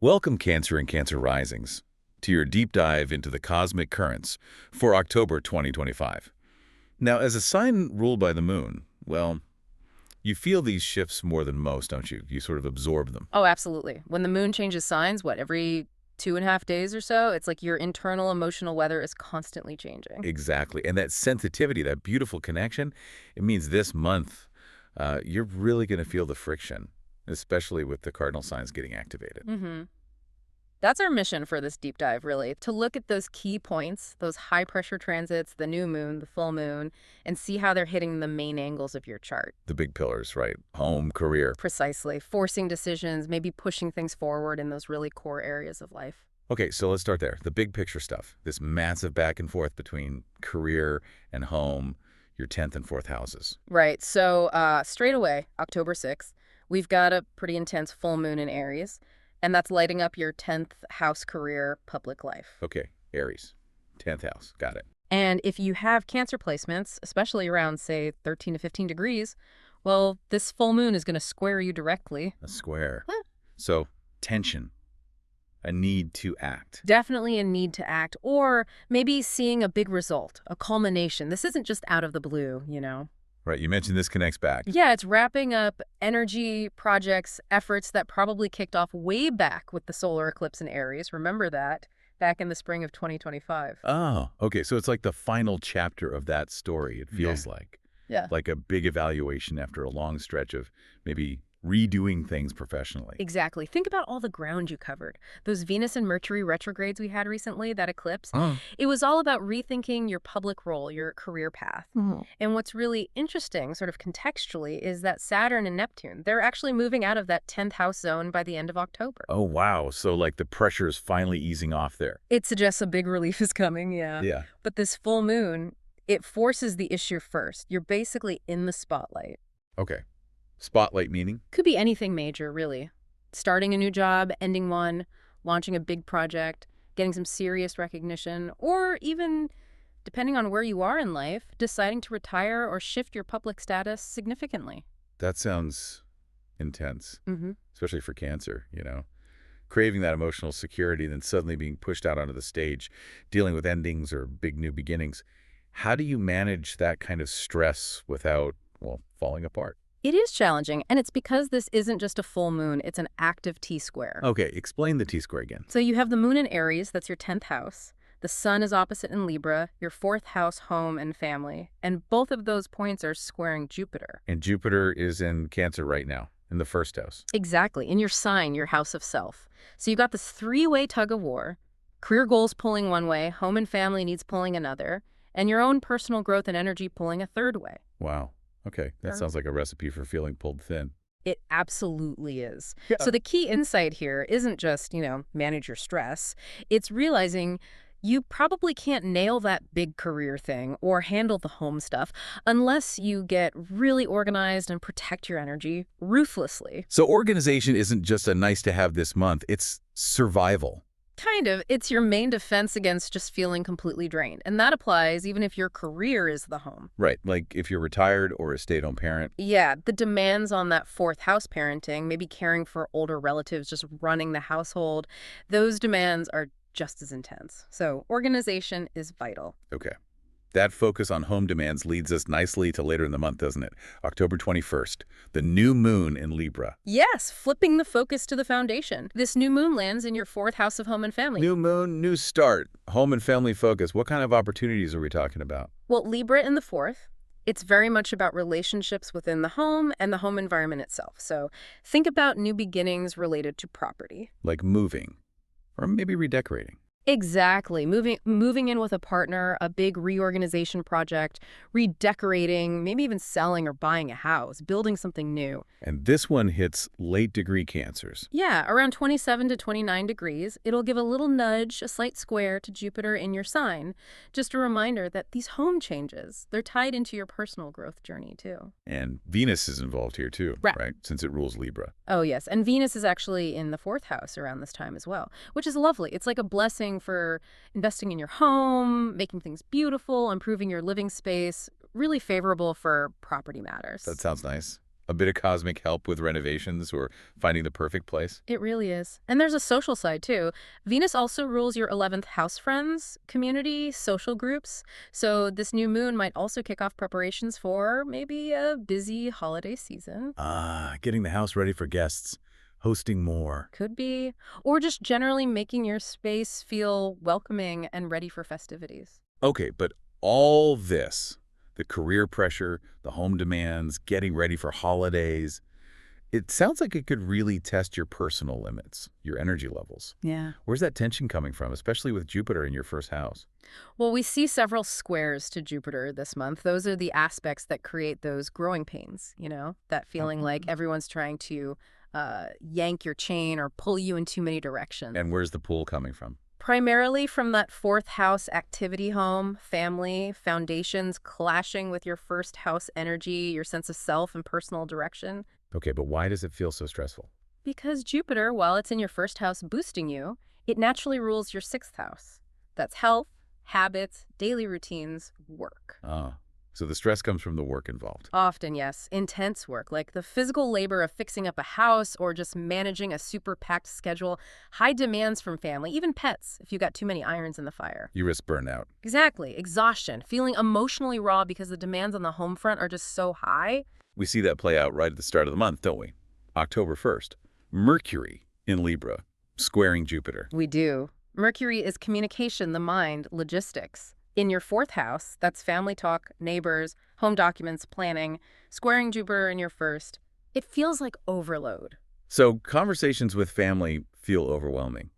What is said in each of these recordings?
Welcome, Cancer and Cancer Risings, to your deep dive into the cosmic currents for October 2025. Now, as a sign ruled by the moon, well, you feel these shifts more than most, don't you? You sort of absorb them. Oh, absolutely. When the moon changes signs, every 2.5 days or so, it's like your internal emotional weather is constantly changing. Exactly. And that sensitivity, that beautiful connection, it means this month you're really going to feel the friction, especially with the cardinal signs getting activated. Mm-hmm. That's our mission for this deep dive, really, to look at those key points, those high-pressure transits, the new moon, the full moon, and see how they're hitting the main angles of your chart. The big pillars, right? Home, career. Precisely. Forcing decisions, maybe pushing things forward in those really core areas of life. Okay, so let's start there. The big picture stuff, this massive back and forth between career and home, your 10th and 4th houses. Right. So straight away, October 6th, we've got a pretty intense full moon in Aries, and that's lighting up your 10th house career public life. Okay, Aries, 10th house, got it. And if you have Cancer placements, especially around, say, 13 to 15 degrees, well, this full moon is going to square you directly. A square. Huh. So, tension, a need to act. Definitely a need to act, or maybe seeing a big result, a culmination. This isn't just out of the blue, you know? Right, you mentioned this connects back. Yeah, it's wrapping up energy, projects, efforts that probably kicked off way back with the solar eclipse in Aries. Remember that? Back in the spring of 2025. Oh, okay, so it's like the final chapter of that story, it feels like. Yeah. Like a big evaluation after a long stretch of maybe redoing things professionally. Exactly. Think about all the ground you covered. Those Venus and Mercury retrogrades we had recently, that eclipse. Oh. It was all about rethinking your public role, your career path. And what's really interesting, sort of contextually, is that Saturn and Neptune, they're actually moving out of that 10th house zone by the end of October. Oh, wow. So like the pressure is finally easing off there. It suggests a big relief is coming, yeah. Yeah. But this full moon, it forces the issue first. You're basically in the spotlight. Okay. Spotlight meaning? Could be anything major, really. Starting a new job, ending one, launching a big project, getting some serious recognition, or even, depending on where you are in life, deciding to retire or shift your public status significantly. That sounds intense, Mm-hmm. especially for Cancer, you know. Craving that emotional security, then suddenly being pushed out onto the stage, dealing with endings or big new beginnings. How do you manage that kind of stress without, well, falling apart? It is challenging, and it's because this isn't just a full moon, it's an active T-square. Okay, explain the T-square again. So you have the moon in Aries, that's your 10th house. The sun is opposite in Libra, your 4th house, home and family. And both of those points are squaring Jupiter. And Jupiter is in Cancer right now, in the 1st house. Exactly, in your sign, your house of self. So you've got this three-way tug of war, career goals pulling one way, home and family needs pulling another, and your own personal growth and energy pulling a third way. Wow. Okay, that sounds like a recipe for feeling pulled thin. It absolutely is. Yeah. So the key insight here isn't just, manage your stress. It's realizing you probably can't nail that big career thing or handle the home stuff unless you get really organized and protect your energy ruthlessly. So organization isn't just a nice to have this month, it's survival. Kind of. It's your main defense against just feeling completely drained. And that applies even if your career is the home. Right, like if you're retired or a stay-at-home parent. Yeah, the demands on that 4th house parenting, maybe caring for older relatives, just running the household, those demands are just as intense. So organization is vital. Okay. That focus on home demands leads us nicely to later in the month, doesn't it? October 21st, the new moon in Libra. Yes, flipping the focus to the foundation. This new moon lands in your 4th house of home and family. New moon, new start, home and family focus. What kind of opportunities are we talking about? Well, Libra in the 4th, it's very much about relationships within the home and the home environment itself. So think about new beginnings related to property. Like moving, or maybe redecorating. Exactly. Moving in with a partner, a big reorganization project, redecorating, maybe even selling or buying a house, building something new. And this one hits late degree Cancers. Yeah, around 27 to 29 degrees. It'll give a little nudge, a slight square to Jupiter in your sign. Just a reminder that these home changes, they're tied into your personal growth journey too. And Venus is involved here too, right? Since it rules Libra. Oh, yes. And Venus is actually in the 4th house around this time as well, which is lovely. It's like a blessing for investing in your home, making things beautiful, improving your living space, really favorable for property matters. That sounds nice. A bit of cosmic help with renovations or finding the perfect place? It really is. And there's a social side, too. Venus also rules your 11th house friends, community, social groups. So this new moon might also kick off preparations for maybe a busy holiday season. Ah, getting the house ready for guests, hosting more. Could be. Or just generally making your space feel welcoming and ready for festivities. Okay, but all this, the career pressure, the home demands, getting ready for holidays, it sounds like it could really test your personal limits, your energy levels. Yeah. Where's that tension coming from, especially with Jupiter in your first house? Well, we see several squares to Jupiter this month. Those are the aspects that create those growing pains, that feeling like everyone's trying to yank your chain or pull you in too many directions. And where's the pull coming from? Primarily from that fourth house activity home, family, foundations clashing with your first house energy, your sense of self and personal direction. Okay, but why does it feel so stressful? Because Jupiter, while it's in your first house boosting you, it naturally rules your sixth house. That's health, habits, daily routines, work. Ah, so the stress comes from the work involved. Often, yes, intense work, like the physical labor of fixing up a house or just managing a super packed schedule, high demands from family, even pets, if you got too many irons in the fire. You risk burnout. Exactly, exhaustion, feeling emotionally raw because the demands on the home front are just so high. We see that play out right at the start of the month, don't we? October 1st, Mercury in Libra, squaring Jupiter. We do. Mercury is communication, the mind, logistics. In your fourth house, that's family talk, neighbors, home documents, planning, squaring Jupiter in your first. It feels like overload. So conversations with family feel overwhelming.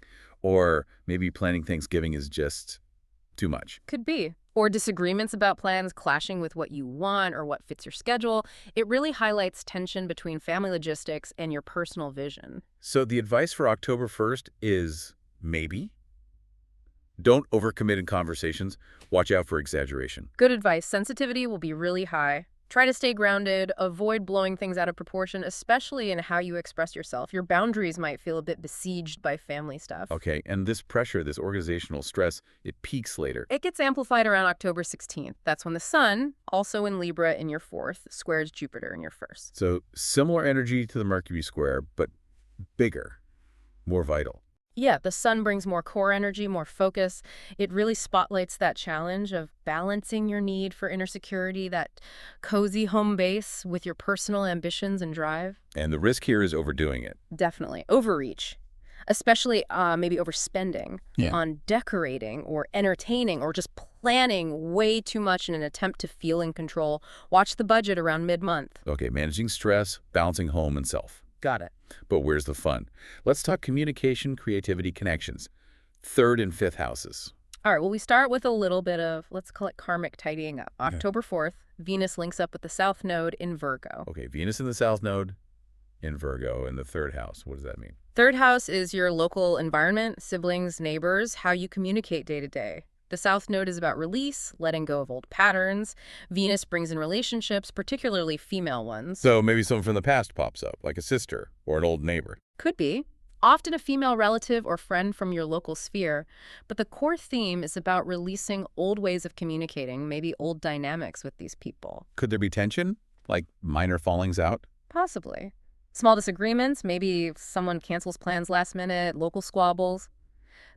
Or maybe planning Thanksgiving is just too much. Could be. Or disagreements about plans clashing with what you want or what fits your schedule. It really highlights tension between family logistics and your personal vision. So the advice for October 1st is maybe? Don't overcommit in conversations. Watch out for exaggeration. Good advice. Sensitivity will be really high. Try to stay grounded. Avoid blowing things out of proportion, especially in how you express yourself. Your boundaries might feel a bit besieged by family stuff. Okay, and this pressure, this organizational stress, it peaks later. It gets amplified around October 16th. That's when the Sun, also in Libra in your fourth, squares Jupiter in your first. So similar energy to the Mercury square, but bigger, more vital. Yeah, the Sun brings more core energy, more focus. It really spotlights that challenge of balancing your need for inner security, that cozy home base with your personal ambitions and drive. And the risk here is overdoing it. Definitely. Overreach. Especially maybe overspending on decorating or entertaining or just planning way too much in an attempt to feel in control. Watch the budget around mid-month. Okay, managing stress, balancing home and self. Got it. But where's the fun? Let's talk communication, creativity, connections. Third and fifth houses. All right, well, we start with a little bit of, let's call it karmic tidying up. October 4th, Venus links up with the South Node in Virgo. Okay, Venus in the South Node in Virgo in the third house. What does that mean? Third house is your local environment, siblings, neighbors, how you communicate day to day. The South Node is about release, letting go of old patterns. Venus brings in relationships, particularly female ones. So maybe someone from the past pops up, like a sister or an old neighbor. Could be. Often a female relative or friend from your local sphere. But the core theme is about releasing old ways of communicating, maybe old dynamics with these people. Could there be tension? Like minor fallings out? Possibly. Small disagreements, maybe someone cancels plans last minute, local squabbles.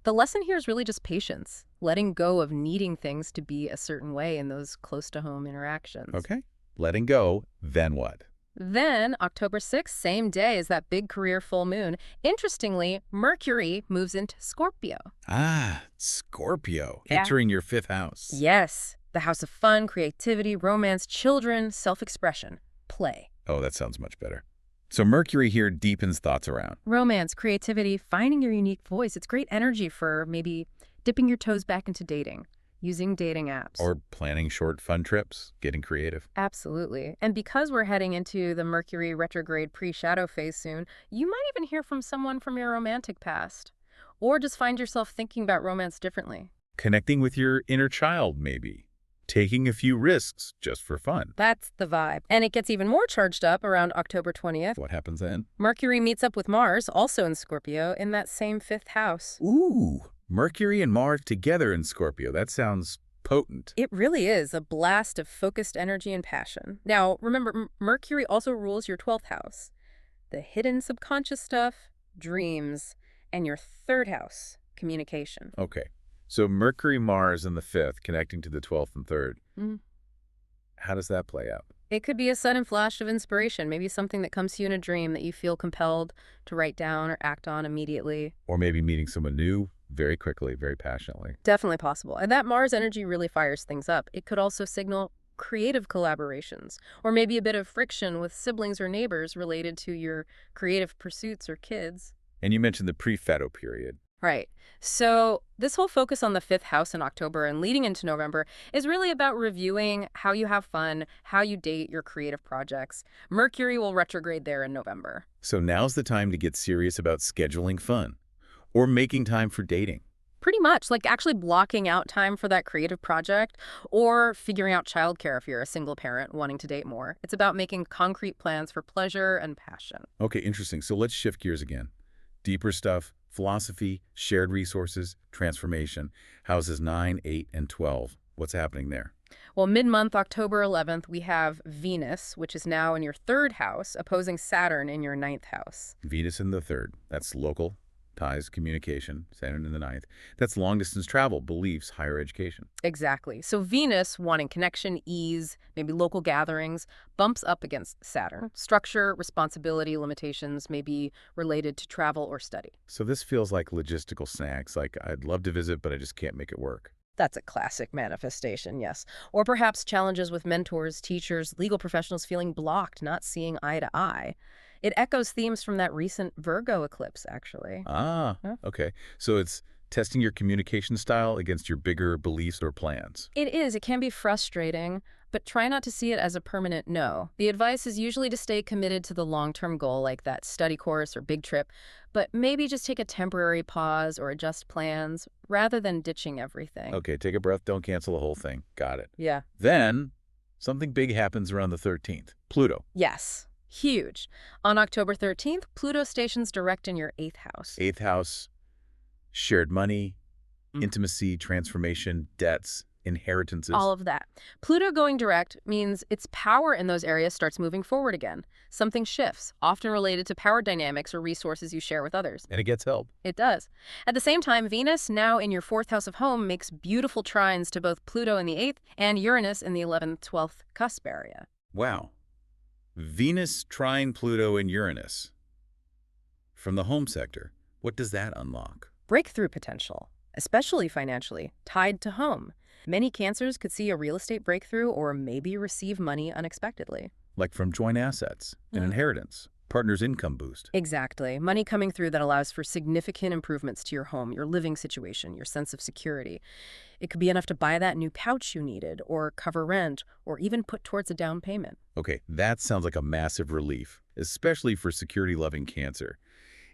The lesson here is really just patience, letting go of needing things to be a certain way in those close-to-home interactions. Okay. Letting go, then what? Then, October 6th, same day as that big career full moon, interestingly, Mercury moves into Scorpio. Ah, Scorpio, Yeah. entering your fifth house. Yes, the house of fun, creativity, romance, children, self-expression, play. Oh, that sounds much better. So Mercury here deepens thoughts around. Romance, creativity, finding your unique voice. It's great energy for maybe dipping your toes back into dating, using dating apps. Or planning short, fun trips, getting creative. Absolutely. And because we're heading into the Mercury retrograde pre-shadow phase soon, you might even hear from someone from your romantic past. Or just find yourself thinking about romance differently. Connecting with your inner child, maybe. Taking a few risks just for fun. That's the vibe. And it gets even more charged up around October 20th. What happens then? Mercury meets up with Mars, also in Scorpio, in that same fifth house. Ooh, Mercury and Mars together in Scorpio. That sounds potent. It really is a blast of focused energy and passion. Now, remember, Mercury also rules your 12th house, the hidden subconscious stuff, dreams, and your third house, communication. Okay. So Mercury, Mars in the 5th, connecting to the 12th and 3rd. Mhm. How does that play out? It could be a sudden flash of inspiration, maybe something that comes to you in a dream that you feel compelled to write down or act on immediately. Or maybe meeting someone new very quickly, very passionately. Definitely possible. And that Mars energy really fires things up. It could also signal creative collaborations, or maybe a bit of friction with siblings or neighbors related to your creative pursuits or kids. And you mentioned the pre-Fato period. Right. So this whole focus on the 5th house in October and leading into November is really about reviewing how you have fun, how you date your creative projects. Mercury will retrograde there in November. So now's the time to get serious about scheduling fun or making time for dating. Pretty much, like actually blocking out time for that creative project or figuring out childcare if you're a single parent wanting to date more. It's about making concrete plans for pleasure and passion. Okay, interesting. So let's shift gears again. Deeper stuff, philosophy, shared resources, transformation, houses 9, 8, and 12. What's happening there? Well, mid-month, October 11th, we have Venus, which is now in your 3rd house, opposing Saturn in your 9th house. Venus in the 3rd. That's local, ties, communication. Saturn in the 9th. That's long-distance travel, beliefs, higher education. Exactly. So Venus, wanting connection, ease, maybe local gatherings, bumps up against Saturn. Structure, responsibility, limitations may be related to travel or study. So this feels like logistical snacks, like I'd love to visit, but I just can't make it work. That's a classic manifestation, yes. Or perhaps challenges with mentors, teachers, legal professionals feeling blocked, not seeing eye to eye. It echoes themes from that recent Virgo eclipse, actually. Ah, Huh? okay. So it's testing your communication style against your bigger beliefs or plans. It is. It can be frustrating, but try not to see it as a permanent no. The advice is usually to stay committed to the long-term goal, like that study course or big trip, but maybe just take a temporary pause or adjust plans rather than ditching everything. Okay, take a breath. Don't cancel the whole thing. Got it. Yeah. Then something big happens around the 13th. Pluto. Yes. Huge. On October 13th, Pluto stations direct in your 8th house. 8th house, shared money, Mm. intimacy, transformation, debts, inheritances. All of that. Pluto going direct means its power in those areas starts moving forward again. Something shifts, often related to power dynamics or resources you share with others. And it gets help. It does. At the same time, Venus, now in your 4th house of home, makes beautiful trines to both Pluto in the 8th and Uranus in the 11th, 12th cusp area. Wow. Venus trine Pluto and Uranus. From the home sector, what does that unlock? Breakthrough potential, especially financially, tied to home. Many Cancers could see a real estate breakthrough or maybe receive money unexpectedly. Like from joint assets, an inheritance, partner's income boost. Exactly. Money coming through that allows for significant improvements to your home, your living situation, your sense of security. It could be enough to buy that new couch you needed, or cover rent, or even put towards a down payment. Okay, that sounds like a massive relief, especially for security-loving Cancer.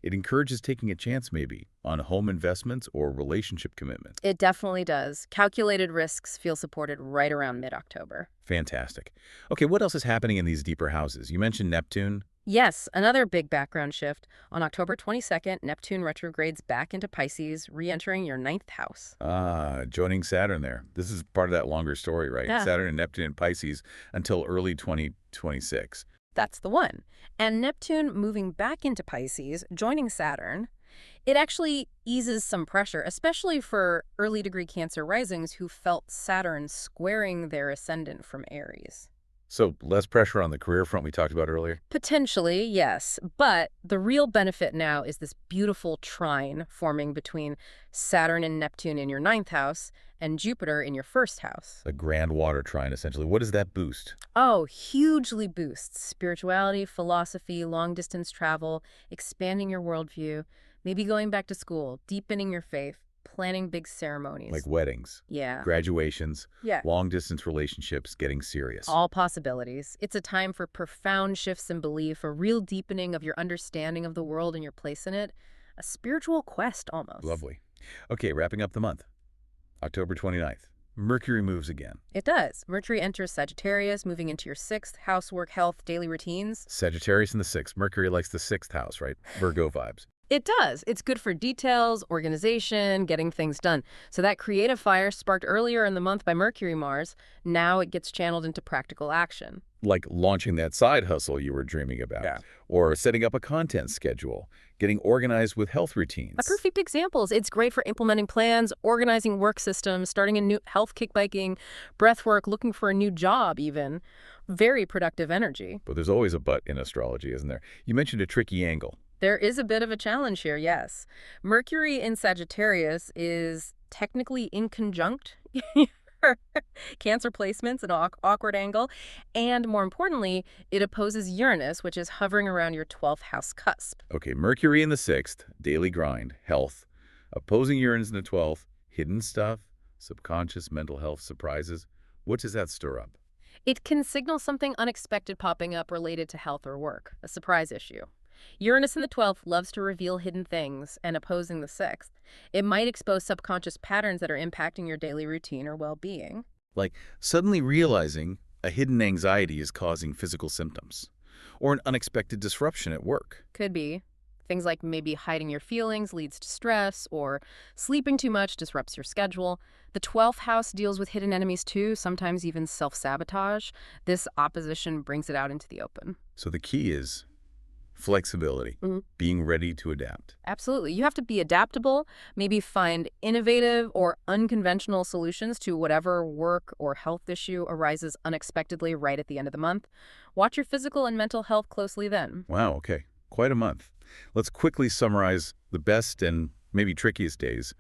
It encourages taking a chance, maybe, on home investments or relationship commitments. It definitely does. Calculated risks feel supported right around mid-October. Fantastic. Okay, what else is happening in these deeper houses? You mentioned Neptune. Yes, another big background shift. On October 22nd, Neptune retrogrades back into Pisces, re-entering your 9th house. Ah, joining Saturn there. This is part of that longer story, right? Yeah. Saturn and Neptune in Pisces until early 2026. That's the one. And Neptune moving back into Pisces, joining Saturn, it actually eases some pressure, especially for early degree Cancer risings who felt Saturn squaring their ascendant from Aries. So less pressure on the career front we talked about earlier? Potentially, yes. But the real benefit now is this beautiful trine forming between Saturn and Neptune in your 9th house and Jupiter in your 1st house. A grand water trine, essentially. What does that boost? Oh, hugely boosts spirituality, philosophy, long-distance travel, expanding your worldview, maybe going back to school, deepening your faith, planning big ceremonies. Like weddings, Yeah. graduations, Yeah. long-distance relationships, getting serious. All possibilities. It's a time for profound shifts in belief, a real deepening of your understanding of the world and your place in it, a spiritual quest almost. Lovely. Okay, wrapping up the month. October 29th. Mercury moves again. It does. Mercury enters Sagittarius, moving into your 6th, housework, health, daily routines. Sagittarius in the 6th. Mercury likes the 6th house, right? Virgo vibes. It does. It's good for details, organization, getting things done. So that creative fire sparked earlier in the month by Mercury-Mars, now it gets channeled into practical action. Like launching that side hustle you were dreaming about, Yeah. or setting up a content schedule, getting organized with health A routines. perfect example is it's great for implementing plans, organizing work systems, starting a new health kickbiking, breath work, looking for a new job even. Very productive energy. But there's always a but in astrology, isn't there? You mentioned a tricky angle. There is a bit of a challenge here, yes. Mercury in Sagittarius is technically inconjunct Cancer placements, an awkward angle, and more importantly, it opposes Uranus, which is hovering around your 12th house cusp. Okay, Mercury in the 6th, daily grind, health. Opposing Uranus in the 12th, hidden stuff, subconscious mental health surprises. What does that stir up? It can signal something unexpected popping up related to health or work, a surprise issue. Uranus in the 12th loves to reveal hidden things, and opposing the 6th, it might expose subconscious patterns that are impacting your daily routine or well-being. Like suddenly realizing a hidden anxiety is causing physical symptoms, or an unexpected disruption at work. Could be. Things like maybe hiding your feelings leads to stress, or sleeping too much disrupts your schedule. The 12th house deals with hidden enemies too, sometimes even self-sabotage. This opposition brings it out into the open. So the key is flexibility, being ready to adapt. Absolutely. You have to be adaptable, maybe find innovative or unconventional solutions to whatever work or health issue arises unexpectedly right at the end of the month. Watch your physical and mental health closely then. Wow, okay. Quite a month. Let's quickly summarize the best and maybe trickiest days.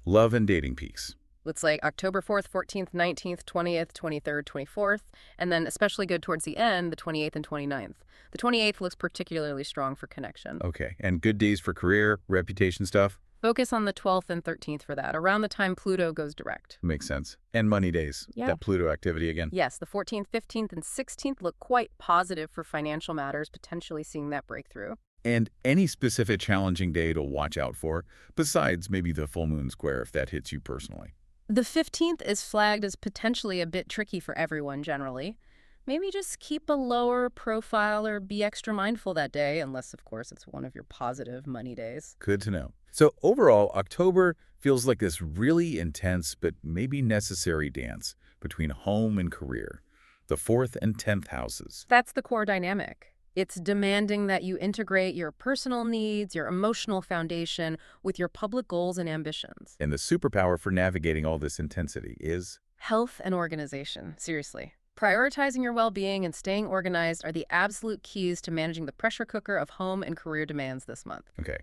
Love and dating peaks. It's like October 4th, 14th, 19th, 20th, 23rd, 24th, and then especially good towards the end, the 28th and 29th. The 28th looks particularly strong for connection. Okay, and good days for career, reputation stuff? Focus on the 12th and 13th for that, around the time Pluto goes direct. Makes sense. And money days. Yeah. That Pluto activity again. Yes, the 14th, 15th, and 16th look quite positive for financial matters, potentially seeing that breakthrough. And any specific challenging day to watch out for, besides maybe the full moon square if that hits you personally. The 15th is flagged as potentially a bit tricky for everyone generally. Maybe just keep a lower profile or be extra mindful that day, unless, of course, it's one of your positive money days. Good to know. So overall, October feels like this really intense but maybe necessary dance between home and career, the 4th and 10th houses. That's the core dynamic. It's demanding that you integrate your personal needs, your emotional foundation, with your public goals and ambitions. And the superpower for navigating all this intensity is? Health and organization, seriously. Prioritizing your well-being and staying organized are the absolute keys to managing the pressure cooker of home and career demands this month. Okay,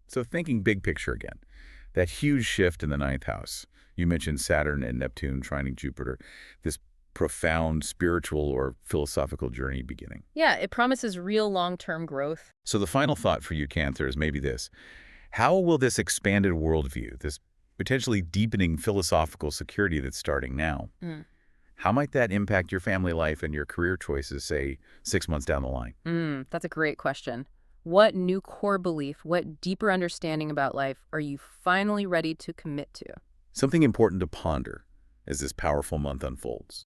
so thinking big picture again, that huge shift in the 9th house. You mentioned Saturn and Neptune trining Jupiter, this profound spiritual or philosophical journey beginning. Yeah, it promises real long-term growth. So the final thought for you, Cancer, is maybe this. How will this expanded worldview, this potentially deepening philosophical security that's starting now, how might that impact your family life and your career choices, say, 6 months down the line? That's a great question. What new core belief, what deeper understanding about life are you finally ready to commit to? Something important to ponder as this powerful month unfolds.